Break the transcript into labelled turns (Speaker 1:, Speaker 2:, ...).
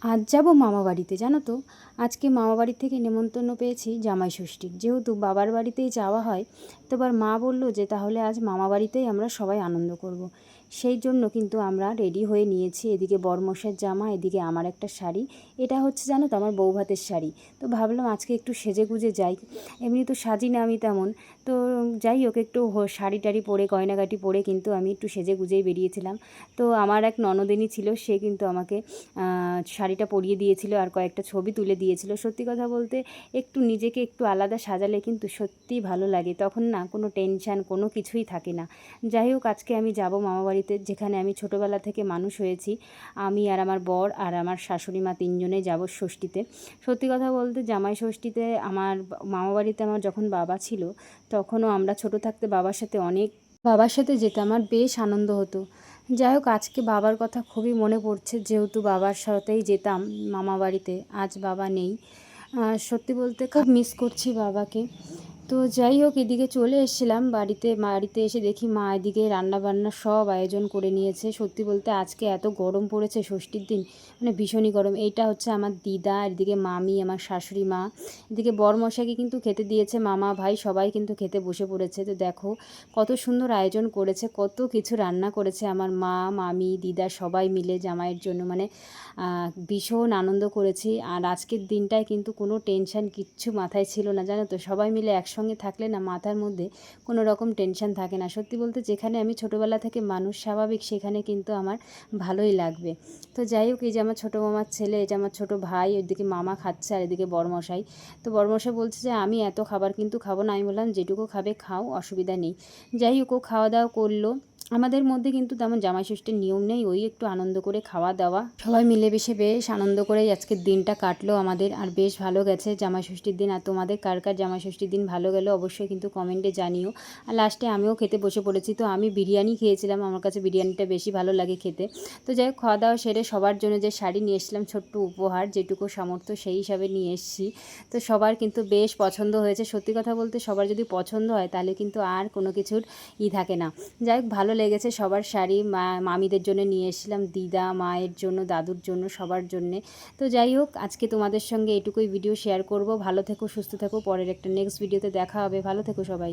Speaker 1: আজ যাব মামা বাড়িতে, জানো তো। আজকে মামা বাড়ি থেকে নেমন্তন্ন পেয়েছি জামাই ষষ্ঠীর। যেহেতু বাবার বাড়িতেই যাওয়া হয়, তো এবার মা বলল যে তাহলে আজ মামা বাড়িতেই আমরা সবাই আনন্দ করব। সেই জন্য কিন্তু আমরা রেডি হয়ে নিয়েছি। এদিকে বরমশাইয়ের জামা, এদিকে আমার একটা শাড়ি। এটা হচ্ছে জানো তো আমার বউ ভাতের শাড়ি। তো ভাবলাম আজকে একটু সেজে গুজে যাই। এমনি তো সাজি না আমি তেমন। তো যাই হোক, একটু শাড়ি টাড়ি পরে গয়নাগাটি পরে কিন্তু আমি একটু সেজে গুজেই বেরিয়েছিলাম। তো আমার এক ননদিনী ছিল, সে কিন্তু আমাকে শাড়িটা পরিয়ে দিয়েছিল আর কয়েকটা ছবি তুলে দিয়েছিল। সত্যি কথা বলতে একটু নিজেকে একটু আলাদা সাজালে কিন্তু সত্যিই ভালো লাগে, তখন না কোনো টেনশান কোনো কিছুই থাকে না। যাই হোক, আজকে আমি যাব মামাবাড়িতে, যেখানে আমি ছোটোবেলা থেকে মানুষ হয়েছি। আমি আর আমার বর আর আমার শাশুড়ি মা তিনজনেই যাব ষষ্ঠীতে। সত্যি কথা বলতে জামাই ষষ্ঠীতে আমার মামাবাড়িতে আমার যখন বাবা ছিল, তখনও আমরা ছোটো থাকতে বাবার সাথে যেতে আমার বেশ আনন্দ হতো। যাই হোক, আজকে বাবার কথা খুবই মনে পড়ছে, যেহেতু বাবার সাথেই যেতাম মামা বাড়িতে। আজ বাবা নেই। সত্যি বলতে খুব মিস করছি বাবাকে। তো যাই হোক, এদিকে চলে এসেছিলাম বাড়িতে এসে দেখি মা এদিকে রান্না বান্না সব আয়োজন করে নিয়েছে। সত্যি বলতে আজকে এত গরম পড়েছে ষষ্ঠীর দিন, মানে ভীষণই গরম। এইটা হচ্ছে আমার দিদা, এদিকে মামি, আমার শাশুড়ি মা, এদিকে বরমশাইকে কিন্তু খেতে দিয়েছে, মামা ভাই সবাই কিন্তু খেতে বসে পড়েছে। তো দেখো কত সুন্দর আয়োজন করেছে, কত কিছু রান্না করেছে আমার মা, মামি, দিদা সবাই মিলে জামাইয়ের জন্য। মানে ভীষণ আনন্দ করেছি। আর আজকের দিনটায় কিন্তু কোনো টেনশান কিচ্ছু মাথায় ছিল না, জানো তো। সবাই মিলে একসঙ্গে থাকলে না মাথার মধ্যে কোনো রকম টেনশান থাকে না। সত্যি বলতে যেখানে আমি ছোটোবেলা থেকে মানুষ স্বাভাবিক, সেখানে কিন্তু আমার ভালোই লাগবে। তো যাই হোক, এই যে আমার ছোটো মামার ছেলে, এই যে আমার ছোটো ভাই, ওইদিকে মামা খাচ্ছে আর এদিকে বরমশাই। তো বরমশাই বলছে যে আমি এত খাবার কিন্তু খাবো না। আমি বললাম যেটুকু খাবে খাও, অসুবিধা নেই। যাই হোক, ও খাওয়া দাওয়া করলো। আমাদের মধ্যে কিন্তু তেমন জামাই ষষ্ঠীর নিয়ম নেই, ওই একটু আনন্দ করে খাওয়া দাওয়া, সবাই মিলেমিশে বেশ আনন্দ করেই আজকের দিনটা কাটলো আমাদের। আর বেশ ভালো গেছে জামাই ষষ্ঠীর দিন। আর তোমাদের কার কার জামাই ষষ্ঠীর দিন ভালো গেলো অবশ্যই কিন্তু কমেন্টে জানিও। আর লাস্টে আমিও খেতে বসে পড়েছি। তো আমি বিরিয়ানি খেয়েছিলাম, আমার কাছে বিরিয়ানিটা বেশি ভালো লাগে খেতে। তো যাই হোক, খাওয়া দাওয়া সেরে সবার জন্য যে শাড়ি নিয়ে এসেছিলাম, ছোট্ট উপহার, যেটুকু সামর্থ্য সেই হিসাবে নিয়ে এসেছি। তো সবার কিন্তু বেশ পছন্দ হয়েছে। সত্যি কথা বলতে সবার যদি পছন্দ হয় তাহলে কিন্তু আর কোনো কিছুর থাকে না। যাই হোক, ভালো লেগেছে সবার শাড়ি। মামিদের জন্য নিয়ে এসেছিলাম, দিদা, মায়ের জন্য, দাদুর জন্য, সবার জন্যে। তো যাই হোক, আজকে তোমাদের সঙ্গে এটুকুই ভিডিও শেয়ার করব। ভালো থেকো, সুস্থ থেকো। পরের একটা নেক্সট ভিডিওতে দেখা হবে। ভালো থেকো সবাই।